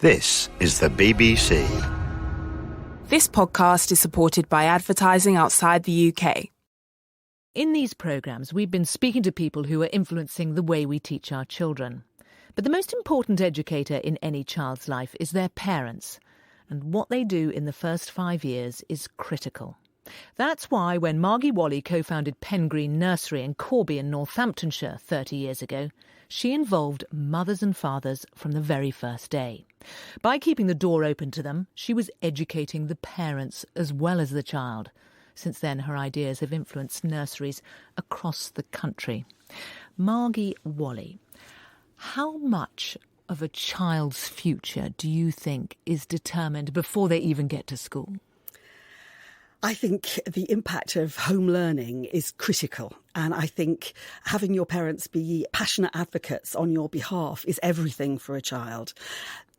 This is the BBC. This podcast is supported by advertising outside the UK. In these programmes, we've been speaking to people who are influencing the way we teach our children. But the most important educator in any child's life is their parents. And what they do in the first 5 years is critical. That's why when Margie Wally co-founded Pengreen Nursery in Corby in Northamptonshire 30 years ago, she involved mothers and fathers from the very first day. By keeping the door open to them, she was educating the parents as well as the child. Since then, her ideas have influenced nurseries across the country. Margie Wally, how much of a child's future do you think is determined before they even get to school? I think the impact of home learning is critical. And I think having your parents be passionate advocates on your behalf is everything for a child.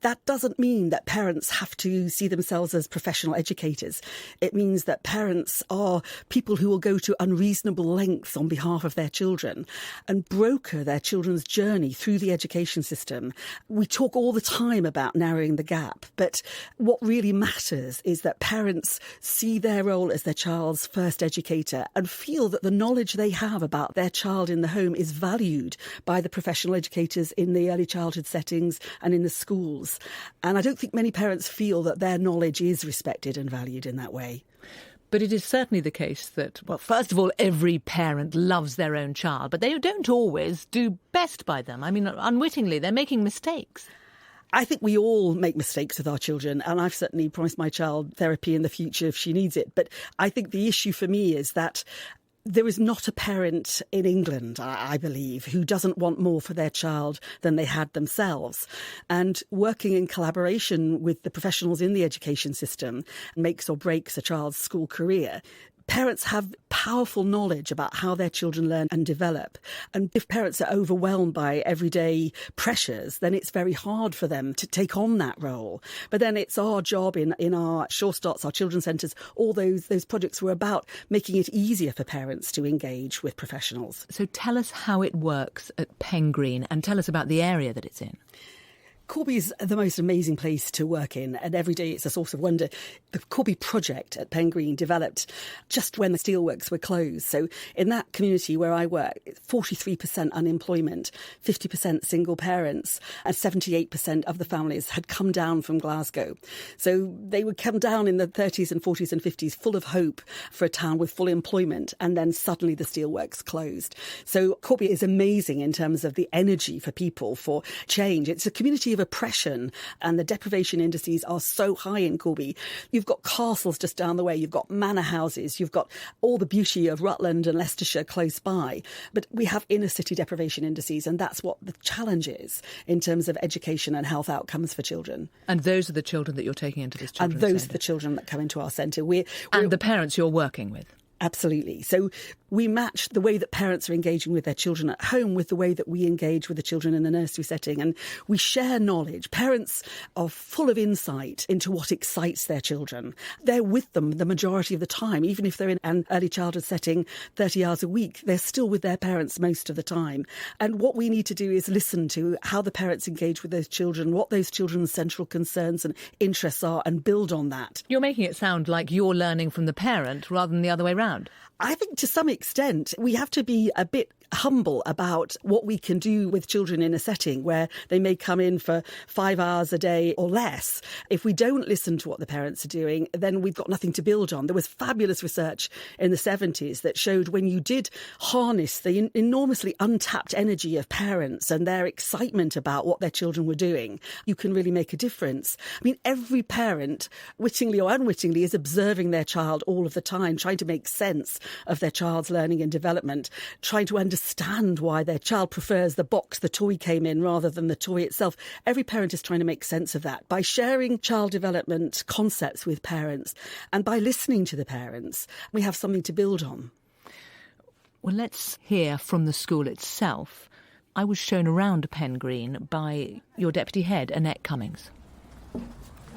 That doesn't mean that parents have to see themselves as professional educators. It means that parents are people who will go to unreasonable lengths on behalf of their children and broker their children's journey through the education system. We talk all the time about narrowing the gap, but what really matters is that parents see their role as their child's first educator and feel that the knowledge they have about their child in the home is valued by the professional educators in the early childhood settings and in the schools. And I don't think many parents feel that their knowledge is respected and valued in that way. But it is certainly the case that, well, first of all, every parent loves their own child, but they don't always do best by them. I mean, unwittingly, they're making mistakes. I think we all make mistakes with our children, and I've certainly promised my child therapy in the future if she needs it. But I think the issue for me is that there is not a parent in England, I believe, who doesn't want more for their child than they had themselves. And working in collaboration with the professionals in the education system makes or breaks a child's school career. Parents have powerful knowledge about how their children learn and develop. And if parents are overwhelmed by everyday pressures, then it's very hard for them to take on that role. But then it's our job in our Sure Starts, our children's centres, all those projects were about making it easier for parents to engage with professionals. So tell us how it works at Pengreen and tell us about the area that it's in. Corby is the most amazing place to work in, and every day it's a source of wonder. The Corby project at Pengreen developed just when the steelworks were closed. So in that community where I work, 43% unemployment, 50% single parents, and 78% of the families had come down from Glasgow. So they would come down in the 30s and 40s and 50s full of hope for a town with full employment, and then suddenly the steelworks closed. So Corby is amazing in terms of the energy for people, for change. It's a community of oppression, and the deprivation indices are so high in Corby. You've got castles just down the way, you've got manor houses, you've got all the beauty of Rutland and Leicestershire close by, but we have inner city deprivation indices, and that's what the challenge is in terms of education and health outcomes for children. And those are the children that you're taking into this children's centre? And those centre. are the children that come into our centre. And the parents you're working with? Absolutely. So we match the way that parents are engaging with their children at home with the way that we engage with the children in the nursery setting. And we share knowledge. Parents are full of insight into what excites their children. They're with them the majority of the time. Even if they're in an early childhood setting 30 hours a week, they're still with their parents most of the time. And what we need to do is listen to how the parents engage with those children, what those children's central concerns and interests are, and build on that. You're making it sound like you're learning from the parent rather than the other way round. I think to some extent we have to be a bit humble about what we can do with children in a setting where they may come in for 5 hours a day or less. If we don't listen to what the parents are doing, then we've got nothing to build on. There was fabulous research in the 70s that showed when you did harness the enormously untapped energy of parents and their excitement about what their children were doing, you can really make a difference. I mean, every parent, wittingly or unwittingly, is observing their child all of the time, trying to make sense of their child's learning and development, trying to understand why their child prefers the box the toy came in rather than the toy itself. Every parent is trying to make sense of that by sharing child development concepts with parents, and by listening to the parents, we have something to build on. Well, let's hear from the school itself. I was shown around Pengreen by your deputy head, Annette Cummings.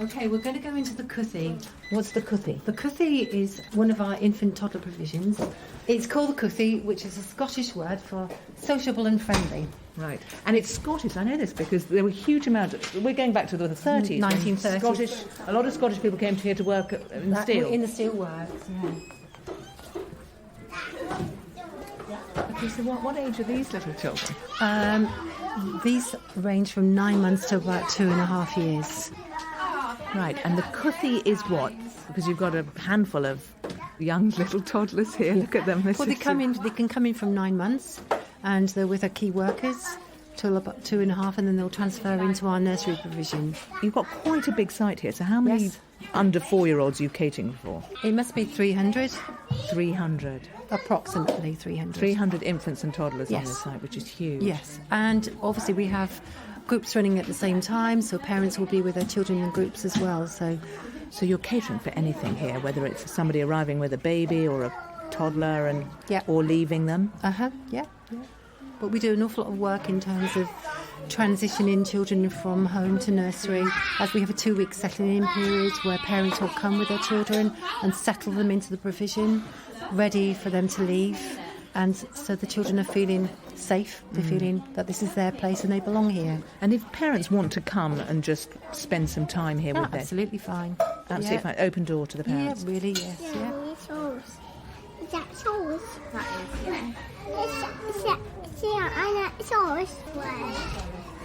Okay, we're going to go into the Cuthi. What's the Cuthi? The Cuthi is one of our infant toddler provisions. It's called the Cuthi, which is a Scottish word for sociable and friendly. Right. And it's Scottish. I know this because there were huge amounts we're going back to the 30s. 1930s. A lot of Scottish people came here to work in steel. In the steel works, yeah. Okay, so what age are these little children? These range from 9 months to about 2.5 years. Right, and the Cuthi is what? Because you've got a handful of young little toddlers here. Look at them. Well, they can come in from 9 months, and they're with our key workers till about 2.5, and then they'll transfer into our nursery provision. You've got quite a big site here. So how many Yes. under 4-year-olds are you catering for? It must be 300, 300. approximately 300. 300 infants and toddlers on Yes. this site, which is huge. Yes, and obviously we have groups running at the same time, so parents will be with their children in groups as well. So So you're catering for anything here, whether it's somebody arriving with a baby or a toddler or leaving them? yeah. But we do an awful lot of work in terms of transitioning children from home to nursery, as we have a 2-week settling-in period where parents will come with their children and settle them into the provision, ready for them to leave. And so the children are feeling safe, they're feeling that this is their place and they belong here. And if parents want to come and just spend some time here with them, Absolutely fine. absolutely fine. Open door to the parents. Yeah, really, yes, yeah. Is that sauce? That is, yeah. Sauce.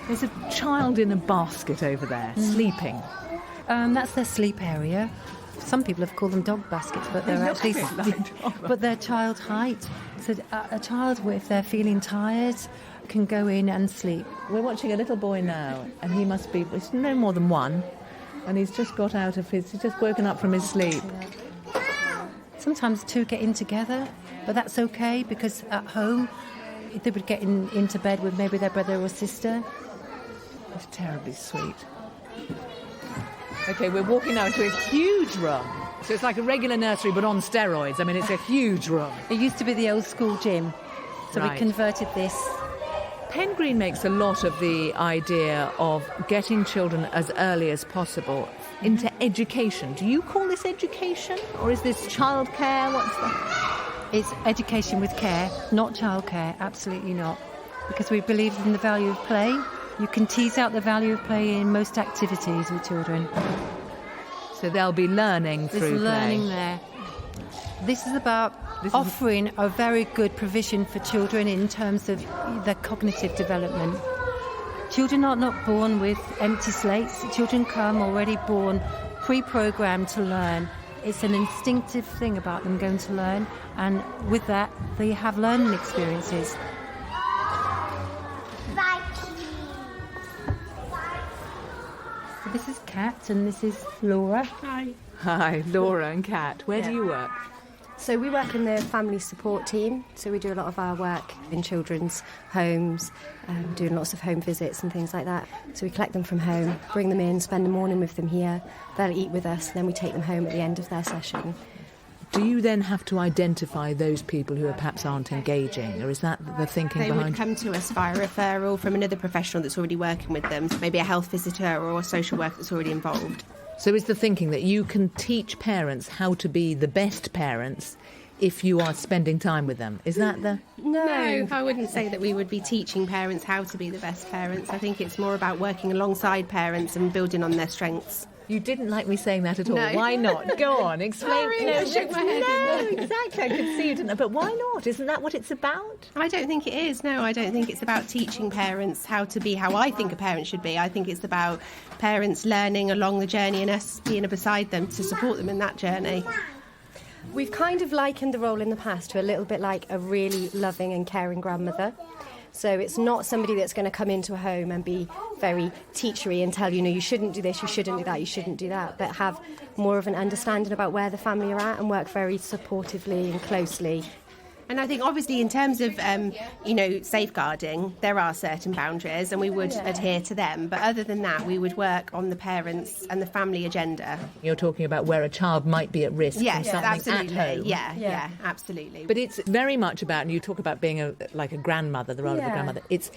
There's a child in a basket over there, sleeping. That's their sleep area. Some people have called them dog baskets, but they're actually but they're child height. So a child, if they're feeling tired, can go in and sleep. We're watching a little boy now, and he must be, it's no more than 1, and he's just woken up from his sleep. Sometimes 2 get in together, but that's okay because at home they would get into bed with maybe their brother or sister. It's terribly sweet. Okay, we're walking now into a huge room. So it's like a regular nursery, but on steroids. I mean, it's a huge room. It used to be the old school gym, so Right. we converted this. Pengreen makes a lot of the idea of getting children as early as possible into education. Do you call this education? Or is this childcare? What's that? It's education with care, not childcare, absolutely not. Because we believe in the value of play. You can tease out the value of play in most activities with children. So they'll be learning through There's play. learning there. This is about offering a very good provision for children in terms of their cognitive development. Children are not born with empty slates. Children come already born pre-programmed to learn. It's an instinctive thing about them going to learn, and with that, they have learning experiences. So this is Kat, and this is Laura. Hi, Laura and Kat. Where do you work? So we work in the family support team, so we do a lot of our work in children's homes, doing lots of home visits and things like that. So we collect them from home, bring them in, spend the morning with them here, they'll eat with us, and then we take them home at the end of their session. Do you then have to identify those people who perhaps aren't engaging, or is that the thinking They behind would come to us via referral from another professional that's already working with them, so maybe a health visitor or a social worker that's already involved. So is the thinking that you can teach parents how to be the best parents if you are spending time with them? Is that the... No, I wouldn't say that we would be teaching parents how to be the best parents. I think it's more about working alongside parents and building on their strengths. You didn't like me saying that at all. No. Why not? Go on, explain. Sorry, I shook my head, No, exactly. I could see you didn't. But why not? Isn't that what it's about? I don't think it is. No, I don't think it's about teaching parents how to be how I think a parent should be. I think it's about parents learning along the journey and us being beside them to support them in that journey. We've kind of likened the role in the past to a little bit like a really loving and caring grandmother. So it's not somebody that's going to come into a home and be very teachery and tell you, you shouldn't do this, you shouldn't do that, you shouldn't do that, but have more of an understanding about where the family are at and work very supportively and closely. And I think obviously in terms of, safeguarding, there are certain boundaries and we would adhere to them. But other than that, we would work on the parents and the family agenda. You're talking about where a child might be at risk Yes, from something absolutely. at home. Yeah, absolutely. But it's very much about, and you talk about being like a grandmother, the role of a grandmother, it's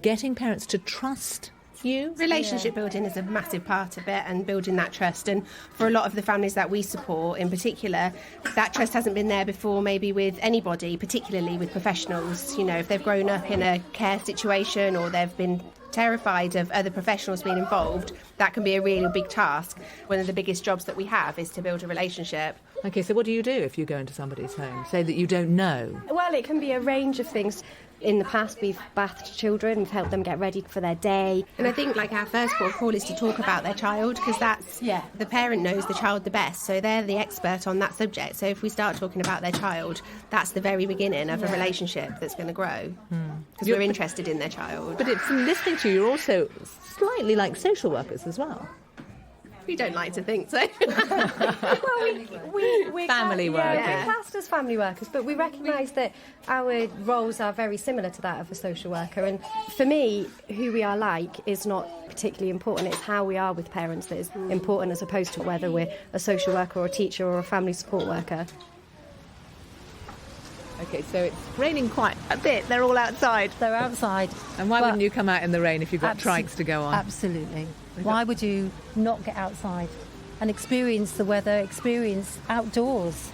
getting parents to trust you? Relationship building is a massive part of it, and building that trust. And for a lot of the families that we support in particular, that trust hasn't been there before, maybe with anybody, particularly with professionals. You know, if they've grown up in a care situation or they've been terrified of other professionals being involved, that can be a really big task. One of the biggest jobs that we have is to build a relationship. OK, so what do you do if you go into somebody's home? Say that you don't know. Well, it can be a range of things. In the past, we've bathed children, we've helped them get ready for their day. And I think like our first port of call is to talk about their child, because that's, the parent knows the child the best, so they're the expert on that subject. So if we start talking about their child, that's the very beginning of a relationship that's going to grow, because we're interested in their child. But from listening to you, you're also slightly like social workers as well. We don't like to think so. We're family workers. Yeah, we're classed as family workers, but we recognise that our roles are very similar to that of a social worker. And for me, who we are like is not particularly important. It's how we are with parents that is important, as opposed to whether we're a social worker or a teacher or a family support worker. OK, so it's raining quite a bit. They're all outside. They're outside. And why wouldn't you come out in the rain if you've got trikes to go on? Absolutely. Why would you not get outside and experience the weather, experience outdoors?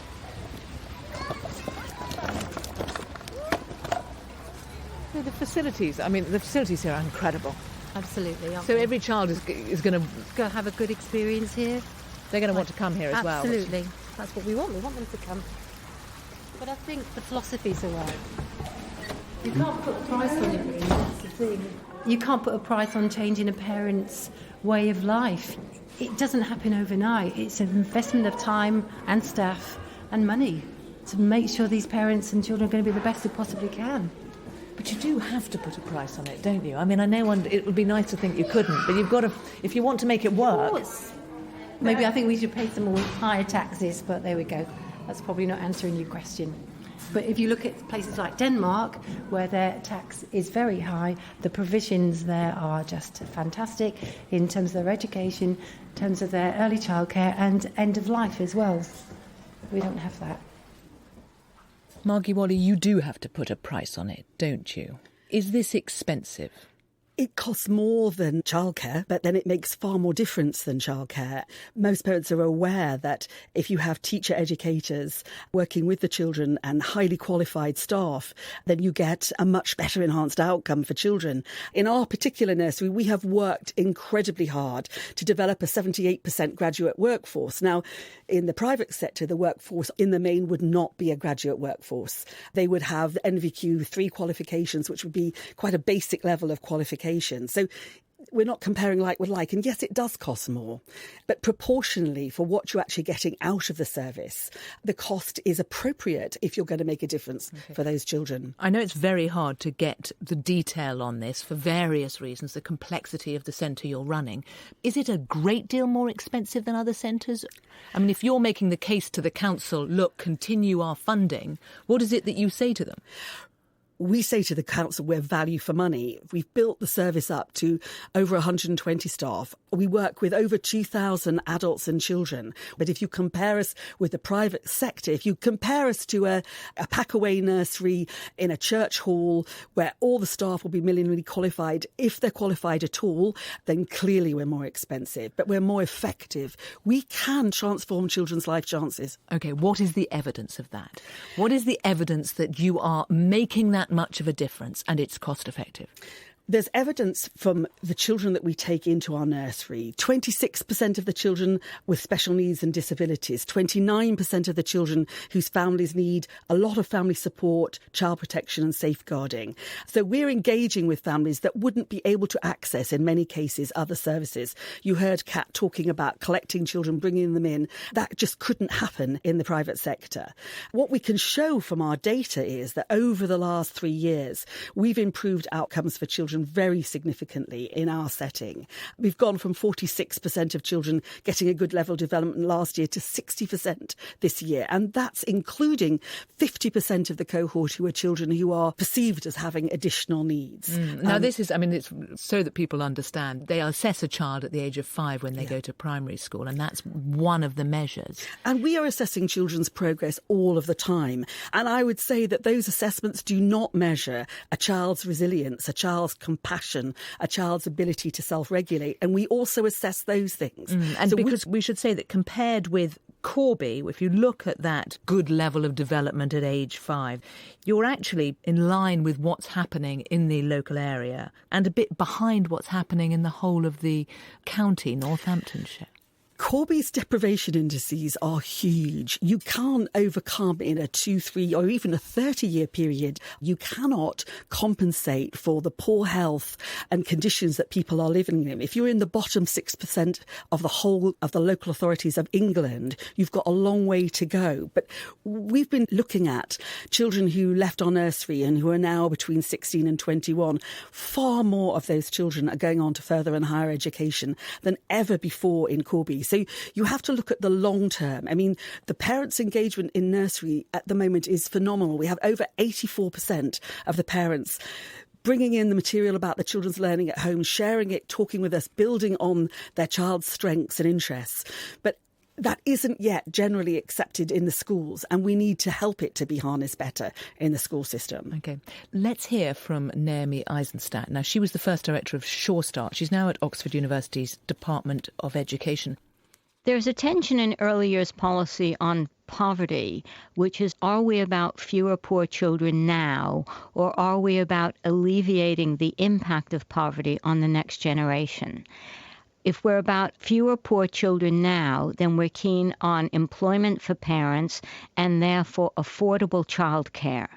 The facilities, the facilities here are incredible. Absolutely. So every child is going to... Go have a good experience here. They're going to want to come here as well. Absolutely. That's what we want. We want them to come. But I think the philosophy's all right. You can't put a price on it, really. That's the thing. You can't put a price on changing a parent's way of life. It doesn't happen overnight. It's an investment of time and staff and money to make sure these parents and children are going to be the best they possibly can. But you do have to put a price on it, don't you? I know it would be nice to think you couldn't, but you've got to, if you want to make it work... Maybe I think we should pay some more higher taxes, but there we go. That's probably not answering your question. But if you look at places like Denmark, where their tax is very high, the provisions there are just fantastic in terms of their education, in terms of their early childcare and end of life as well. We don't have that. Margie Wally, you do have to put a price on it, don't you? Is this expensive? It costs more than childcare, but then it makes far more difference than childcare. Most parents are aware that if you have teacher educators working with the children and highly qualified staff, then you get a much better enhanced outcome for children. In our particular nursery, we have worked incredibly hard to develop a 78% graduate workforce. Now, in the private sector, the workforce in the main would not be a graduate workforce. They would have NVQ 3 qualifications, which would be quite a basic level of qualification. So we're not comparing like with like. And yes, it does cost more. But proportionally, for what you're actually getting out of the service, the cost is appropriate if you're going to make a difference for those children. I know it's very hard to get the detail on this for various reasons, the complexity of the centre you're running. Is it a great deal more expensive than other centres? If you're making the case to the council, look, continue our funding, what is it that you say to them? We say to the council we're value for money. We've built the service up to over 120 staff. We work with over 2,000 adults and children. But if you compare us with the private sector, if you compare us to a pack-away nursery in a church hall where all the staff will be minimally qualified, if they're qualified at all, then clearly we're more expensive. But we're more effective. We can transform children's life chances. OK, what is the evidence of that? What is the evidence that you are making that much of a difference and it's cost effective? There's evidence from the children that we take into our nursery. 26% of the children with special needs and disabilities, 29% of the children whose families need a lot of family support, child protection and safeguarding. So we're engaging with families that wouldn't be able to access, in many cases, other services. You heard Kat talking about collecting children, bringing them in. That just couldn't happen in the private sector. What we can show from our data is that over the last 3 years, we've improved outcomes for children very significantly in our setting. We've gone from 46% of children getting a good level of development last year to 60% this year. And that's including 50% of the cohort who are children who are perceived as having additional needs. Now, this is, it's so that people understand. They assess a child at the age of 5 when they go to primary school, and that's one of the measures. And we are assessing children's progress all of the time. And I would say that those assessments do not measure a child's resilience, a child's compassion, a child's ability to self-regulate. And we also assess those things. And so because we should say that compared with Corby, if you look at that good level of development at age 5, you're actually in line with what's happening in the local area and a bit behind what's happening in the whole of the county, Northamptonshire. Corby's deprivation indices are huge. You can't overcome in a 2, 3 or even a 30-year period. You cannot compensate for the poor health and conditions that people are living in. If you're in the bottom 6% of the whole of the local authorities of England, you've got a long way to go. But we've been looking at children who left our nursery and who are now between 16 and 21. Far more of those children are going on to further and higher education than ever before in Corby. So you have to look at the long term. I mean, the parents' engagement in nursery at the moment is phenomenal. We have over 84% of the parents bringing in the material about the children's learning at home, sharing it, talking with us, building on their child's strengths and interests. But that isn't yet generally accepted in the schools, and we need to help it to be harnessed better in the school system. OK. Let's hear from Naomi Eisenstadt. Now, she was the first director of Sure Start. She's now at Oxford University's Department of Education. There's a tension in early years policy on poverty, which is, are we about fewer poor children now, or are we about alleviating the impact of poverty on the next generation? If we're about fewer poor children now, then we're keen on employment for parents and therefore affordable childcare.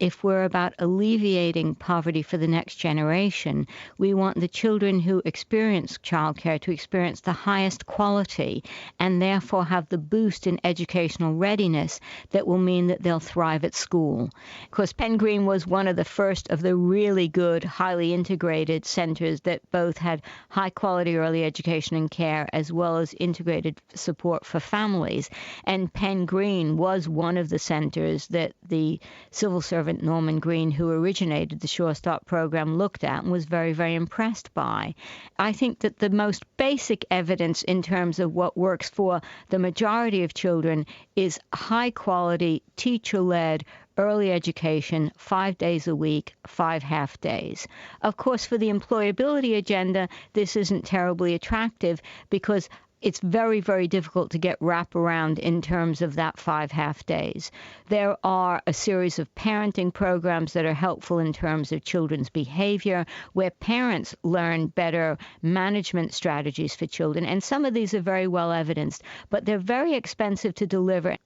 If we're about alleviating poverty for the next generation, we want the children who experience childcare to experience the highest quality and therefore have the boost in educational readiness that will mean that they'll thrive at school. Of course, Pen Green was one of the first of the really good, highly integrated centres that both had high quality early education and care as well as integrated support for families. And Pen Green was one of the centres that the civil servant Norman Green, who originated the Sure Start program, looked at and was very, very impressed by. I think that the most basic evidence in terms of what works for the majority of children is high-quality, teacher-led early education, 5 days a week, 5 half days. Of course, for the employability agenda, this isn't terribly attractive because it's very, very difficult to get wraparound in terms of that 5 half days. There are a series of parenting programs that are helpful in terms of children's behavior, where parents learn better management strategies for children. And some of these are very well evidenced, but they're very expensive to deliver.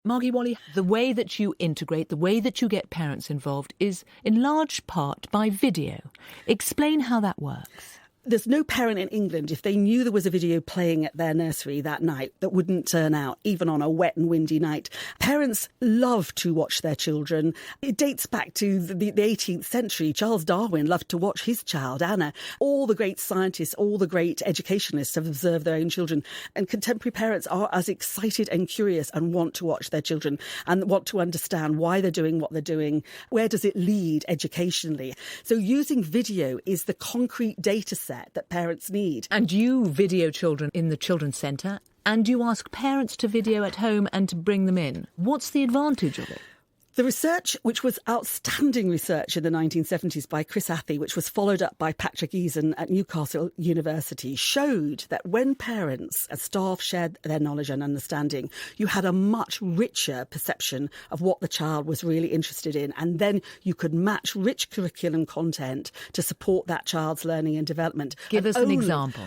Margie Wally, the way that you integrate, the way that you get parents involved is in large part by video. Explain how that works. There's no parent in England, if they knew there was a video playing at their nursery that night, that wouldn't turn out, even on a wet and windy night. Parents love to watch their children. It dates back to the 18th century. Charles Darwin loved to watch his child, Anna. All the great scientists, all the great educationalists have observed their own children. And contemporary parents are as excited and curious and want to watch their children and want to understand why they're doing what they're doing. Where does it lead educationally? So using video is the concrete data set that parents need. And you video children in the Children's Centre, and you ask parents to video at home and to bring them in. What's the advantage of it? The research, which was outstanding research in the 1970s by Chris Athey, which was followed up by Patrick Eason at Newcastle University, showed that when parents and staff shared their knowledge and understanding, you had a much richer perception of what the child was really interested in. And then you could match rich curriculum content to support that child's learning and development. Give us an example.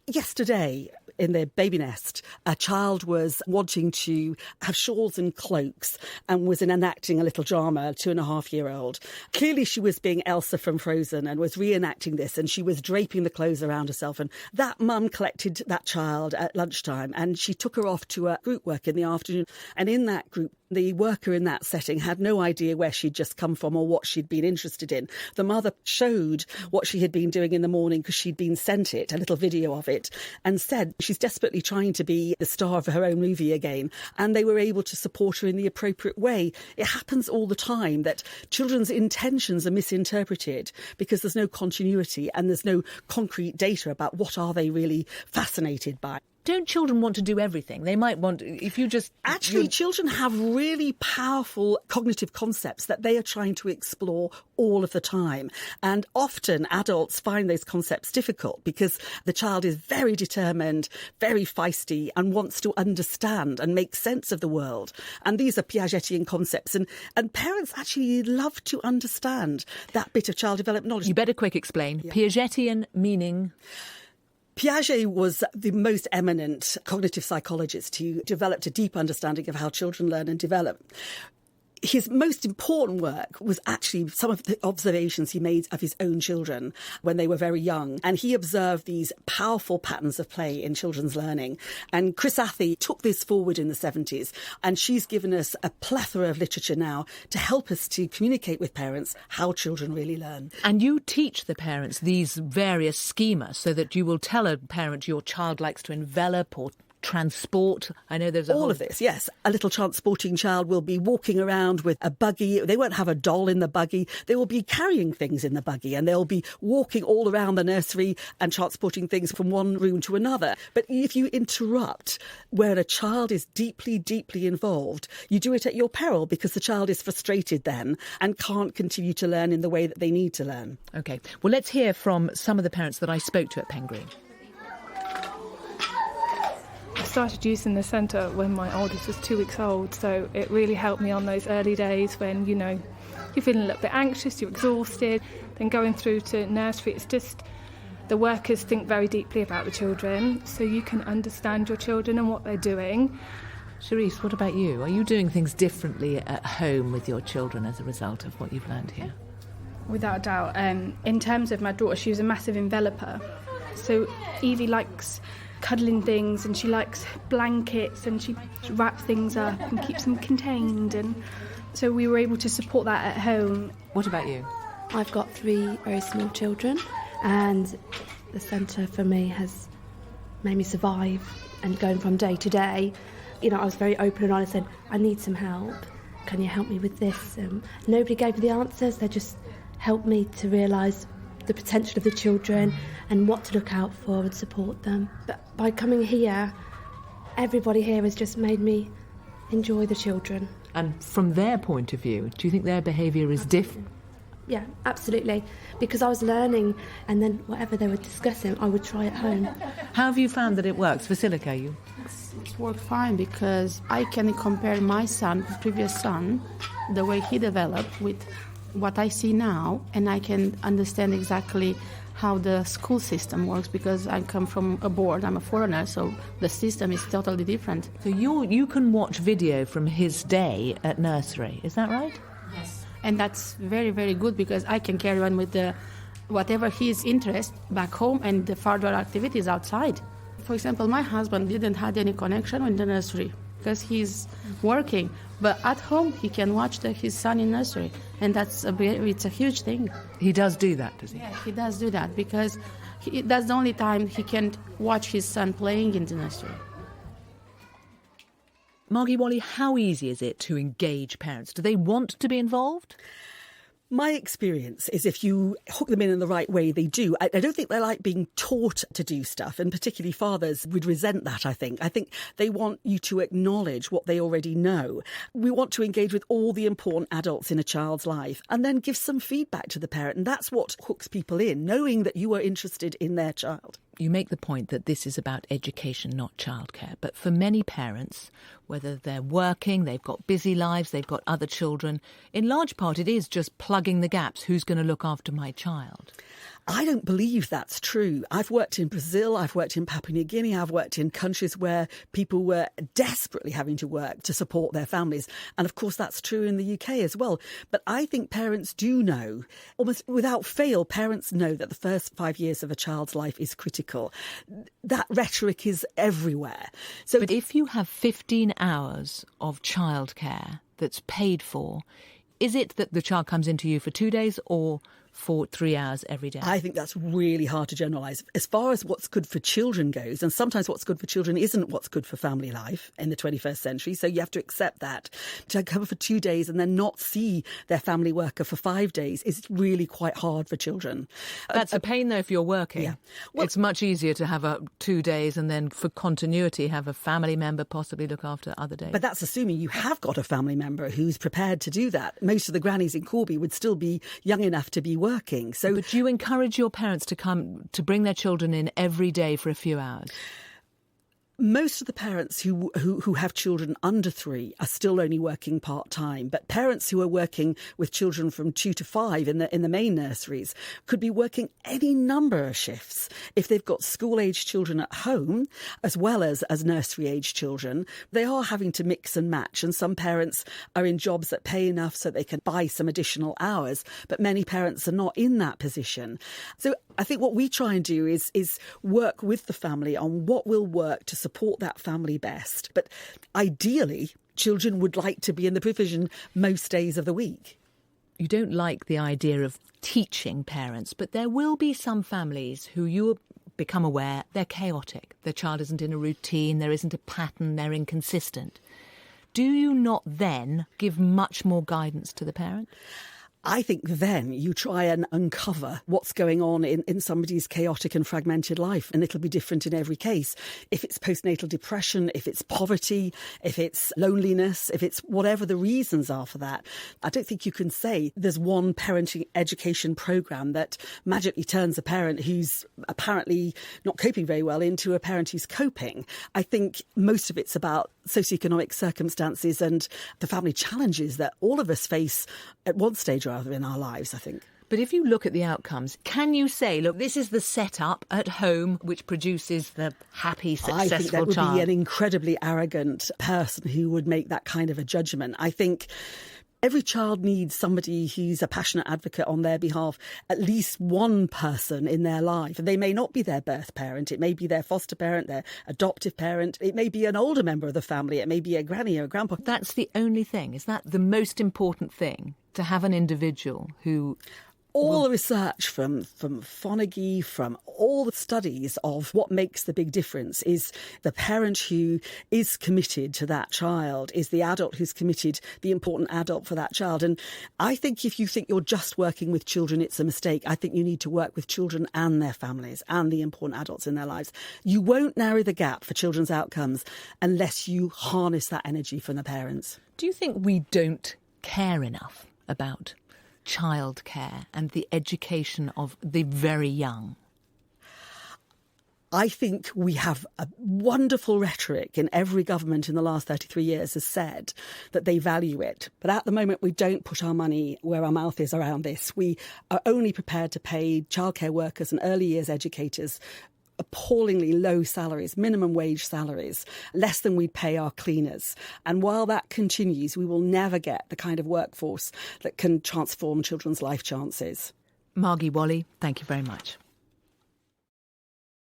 Yesterday, in their baby nest, a child was wanting to have shawls and cloaks and was enacting a little drama, a 2.5-year-old. Clearly she was being Elsa from Frozen and was reenacting this, and she was draping the clothes around herself. And that mum collected that child at lunchtime and she took her off to a group work in the afternoon. And in that group, the worker in that setting had no idea where she'd just come from or what she'd been interested in. The mother showed what she had been doing in the morning because she'd been sent it, a little video of it, and said she's desperately trying to be the star of her own movie again. And they were able to support her in the appropriate way. It happens all the time that children's intentions are misinterpreted because there's no continuity and there's no concrete data about what are they really fascinated by. don't children want to do everything? They might want, if you just... Actually, children have really powerful cognitive concepts that they are trying to explore all of the time. And often adults find those concepts difficult because the child is very determined, very feisty, and wants to understand and make sense of the world. And these are Piagetian concepts. And parents actually love to understand that bit of child development knowledge. You better quick explain. Yeah. Piagetian meaning... Piaget was the most eminent cognitive psychologist who developed a deep understanding of how children learn and develop. His most important work was actually some of the observations he made of his own children when they were very young. And he observed these powerful patterns of play in children's learning. And Chris Athey took this forward in the 70s. And she's given us a plethora of literature now to help us to communicate with parents how children really learn. And you teach the parents these various schemas so that you will tell a parent your child likes to envelop or transport. I know there's all of this, yes. A little transporting child will be walking around with a buggy. They won't have a doll in the buggy. They will be carrying things in the buggy, and they'll be walking all around the nursery and transporting things from one room to another. But if you interrupt where a child is deeply, deeply involved, you do it at your peril because the child is frustrated then and can't continue to learn in the way that they need to learn. OK. Well, let's hear from some of the parents that I spoke to at Pen Green. I started using the centre when my oldest was 2 weeks old, so it really helped me on those early days when, you know, you're feeling a little bit anxious, you're exhausted. Then going through to nursery, it's just the workers think very deeply about the children, so you can understand your children and what they're doing. Charisse, what about you? Are you doing things differently at home with your children as a result of what you've learned here? Without a doubt. In terms of my daughter, she was a massive enveloper. So Evie likes cuddling things, and she likes blankets, and she wraps things up and keeps them contained, and so we were able to support that at home. What about you? I've got 3 very small children, and the centre for me has made me survive, and going from day to day, you know, I was very open and honest and said, I need some help, can you help me with this? Nobody gave me the answers, they just helped me to realise the potential of the children and what to look out for and support them. But by coming here, everybody here has just made me enjoy the children. And from their point of view, do you think their behaviour is different? Yeah, absolutely. Because I was learning, and then whatever they were discussing, I would try at home. How have you found that it works? Vasilika, you? It's worked fine because I can compare my son, previous son, the way he developed with what I see now, and I can understand exactly how the school system works because I come from abroad, I'm a foreigner, so the system is totally different. So you can watch video from his day at nursery, is that right? Yes. And that's very, very good because I can carry on with whatever his interest back home and the further activities outside. For example, my husband didn't have any connection with the nursery because he's working, but at home he can watch his son in nursery, and it's a huge thing. He does do that, does he? Yeah, he does do that because that's the only time he can watch his son playing in the nursery. Margie Wally, how easy is it to engage parents? Do they want to be involved? My experience is if you hook them in the right way, they do. I don't think they like being taught to do stuff, and particularly fathers would resent that, I think. I think they want you to acknowledge what they already know. We want to engage with all the important adults in a child's life and then give some feedback to the parent, and that's what hooks people in, knowing that you are interested in their child. You make the point that this is about education, not childcare. But for many parents, whether they're working, they've got busy lives, they've got other children, in large part it is just plugging the gaps. Who's going to look after my child? I don't believe that's true. I've worked in Brazil, I've worked in Papua New Guinea, I've worked in countries where people were desperately having to work to support their families. And of course, that's true in the UK as well. But I think parents do know, almost without fail, parents know that the first 5 years of a child's life is critical. That rhetoric is everywhere. But if you have 15 hours of childcare that's paid for, is it that the child comes into you for 2 days or for 3 hours every day? I think that's really hard to generalise. As far as what's good for children goes, and sometimes what's good for children isn't what's good for family life in the 21st century, so you have to accept that. To cover for 2 days and then not see their family worker for 5 days is really quite hard for children. That's a pain, though, if you're working. Yeah. Well, it's much easier to have 2 days and then, for continuity, have a family member possibly look after other days. But that's assuming you have got a family member who's prepared to do that. Most of the grannies in Corby would still be young enough to be working. So, but do you encourage your parents to bring their children in every day for a few hours? Most of the parents who have children under 3 are still only working part-time, but parents who are working with children from 2 to 5 in the main nurseries could be working any number of shifts. If they've got school-aged children at home, as well as nursery-aged children, they are having to mix and match, and some parents are in jobs that pay enough so they can buy some additional hours, but many parents are not in that position. So I think what we try and do is work with the family on what will work to support that family best. But ideally, children would like to be in the provision most days of the week. You don't like the idea of teaching parents, but there will be some families who you will become aware they're chaotic. Their child isn't in a routine, there isn't a pattern, they're inconsistent. Do you not then give much more guidance to the parent? I think then you try and uncover what's going on in somebody's chaotic and fragmented life, and it'll be different in every case. If it's postnatal depression, if it's poverty, if it's loneliness, if it's whatever the reasons are for that, I don't think you can say there's one parenting education programme that magically turns a parent who's apparently not coping very well into a parent who's coping. I think most of it's about socioeconomic circumstances and the family challenges that all of us face at one stage or other in our lives, I think. But if you look at the outcomes, can you say, look, this is the setup at home which produces the happy, successful child? I think that would be an incredibly arrogant person who would make that kind of a judgment. I think every child needs somebody who's a passionate advocate on their behalf, at least one person in their life. And they may not be their birth parent. It may be their foster parent, their adoptive parent. It may be an older member of the family. It may be a granny or a grandpa. That's the only thing. Is that the most important thing, to have an individual who... All the research from Fonagy, from all the studies of what makes the big difference is the parent who is committed to that child, is the adult who's committed, the important adult for that child. And I think if you think you're just working with children, it's a mistake. I think you need to work with children and their families and the important adults in their lives. You won't narrow the gap for children's outcomes unless you harness that energy from the parents. Do you think we don't care enough about childcare and the education of the very young? I think we have a wonderful rhetoric in every government in the last 33 years has said that they value it. But at the moment, we don't put our money where our mouth is around this. We are only prepared to pay childcare workers and early years educators appallingly low salaries, minimum wage salaries, less than we'd pay our cleaners. And while that continues, we will never get the kind of workforce that can transform children's life chances. Margie Whalley, thank you very much.